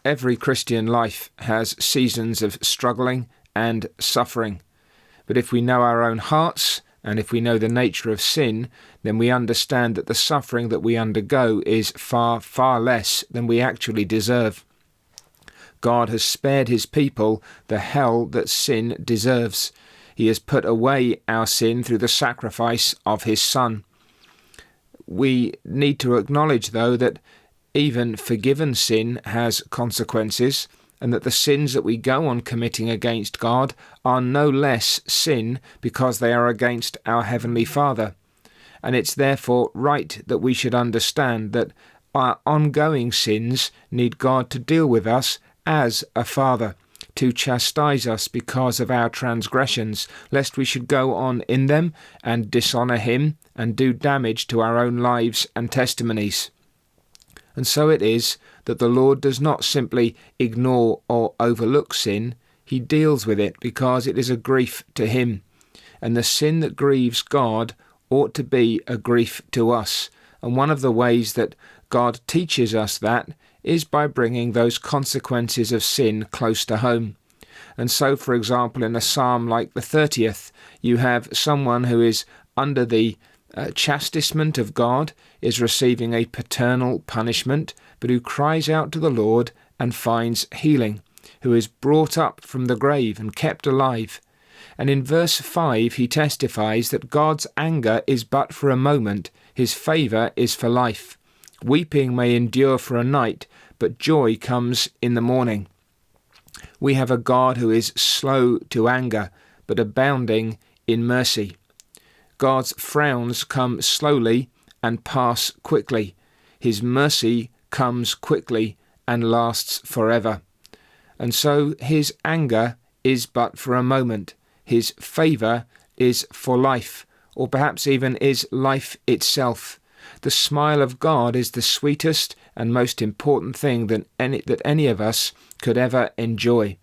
Every Christian life has seasons of struggling and suffering. But if we know our own hearts, and if we know the nature of sin, then we understand that the suffering that we undergo is far, far less than we actually deserve. God has spared his people the hell that sin deserves. He has put away our sin through the sacrifice of his Son. We need to acknowledge, though, that even forgiven sin has consequences, and that the sins that we go on committing against God are no less sin because they are against our Heavenly Father. And it's therefore right that we should understand that our ongoing sins need God to deal with us as a Father, to chastise us because of our transgressions, lest we should go on in them and dishonour him and do damage to our own lives and testimonies. And so it is that the Lord does not simply ignore or overlook sin. He deals with it because it is a grief to him. And the sin that grieves God ought to be a grief to us. And one of the ways that God teaches us that is by bringing those consequences of sin close to home. And so, for example, in a psalm like the 30th, you have someone who is under the chastisement of God, is receiving a paternal punishment, but who cries out to the Lord and finds healing, who is brought up from the grave and kept alive. And in verse 5 he testifies that God's anger is but for a moment, his favour is for life. Weeping may endure for a night, but joy comes in the morning. We have a God who is slow to anger, but abounding in mercy. God's frowns come slowly and pass quickly. His mercy comes quickly and lasts forever. And so his anger is but for a moment. His favour is for life, or perhaps even is life itself. The smile of God is the sweetest and most important thing that any of us could ever enjoy.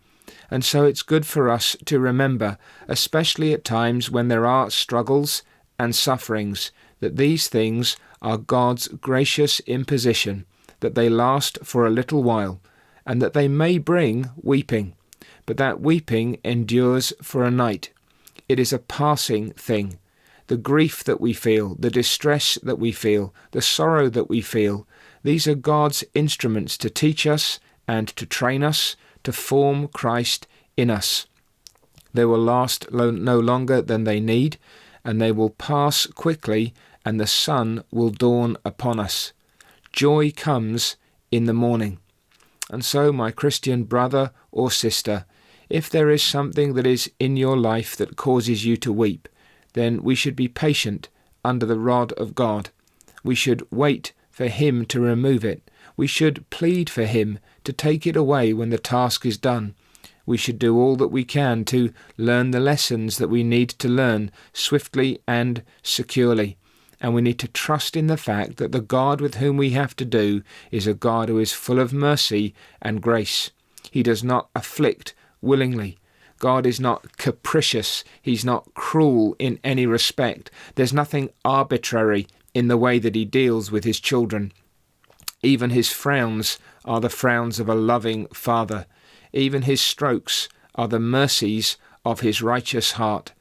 And so it's good for us to remember, especially at times when there are struggles and sufferings, that these things are God's gracious imposition, that they last for a little while, and that they may bring weeping, but that weeping endures for a night. It is a passing thing. The grief that we feel, the distress that we feel, the sorrow that we feel, these are God's instruments to teach us and to train us, to form Christ in us. They will last no longer than they need, and they will pass quickly, and the sun will dawn upon us. Joy comes in the morning. And so, my Christian brother or sister, if there is something that is in your life that causes you to weep, then we should be patient under the rod of God. We should wait for him to remove it. We should plead for him to take it away when the task is done. We should do all that we can to learn the lessons that we need to learn swiftly and securely. And we need to trust in the fact that the God with whom we have to do is a God who is full of mercy and grace. He does not afflict willingly. God is not capricious. He's not cruel in any respect. There's nothing arbitrary in the way that he deals with his children. Even his frowns are the frowns of a loving Father. Even his strokes are the mercies of his righteous heart.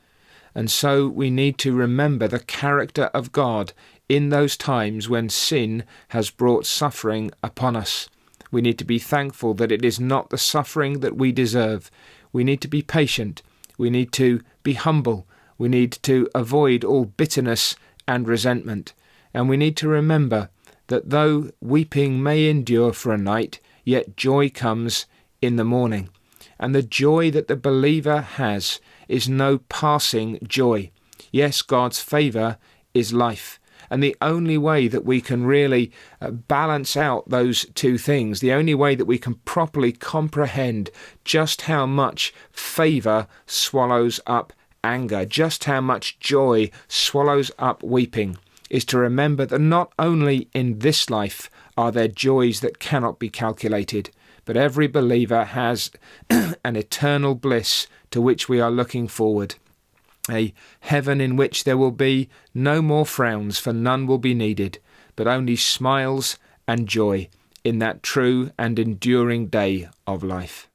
And so we need to remember the character of God in those times when sin has brought suffering upon us. We need to be thankful that it is not the suffering that we deserve. We need to be patient. We need to be humble. We need to avoid all bitterness and resentment. And we need to remember that though weeping may endure for a night, yet joy comes in the morning. And the joy that the believer has is no passing joy. Yes, God's favour is life. And the only way that we can really balance out those two things, the only way that we can properly comprehend just how much favour swallows up anger, just how much joy swallows up weeping, is to remember that not only in this life are there joys that cannot be calculated, but every believer has an eternal bliss to which we are looking forward. A heaven in which there will be no more frowns, for none will be needed, but only smiles and joy in that true and enduring day of life.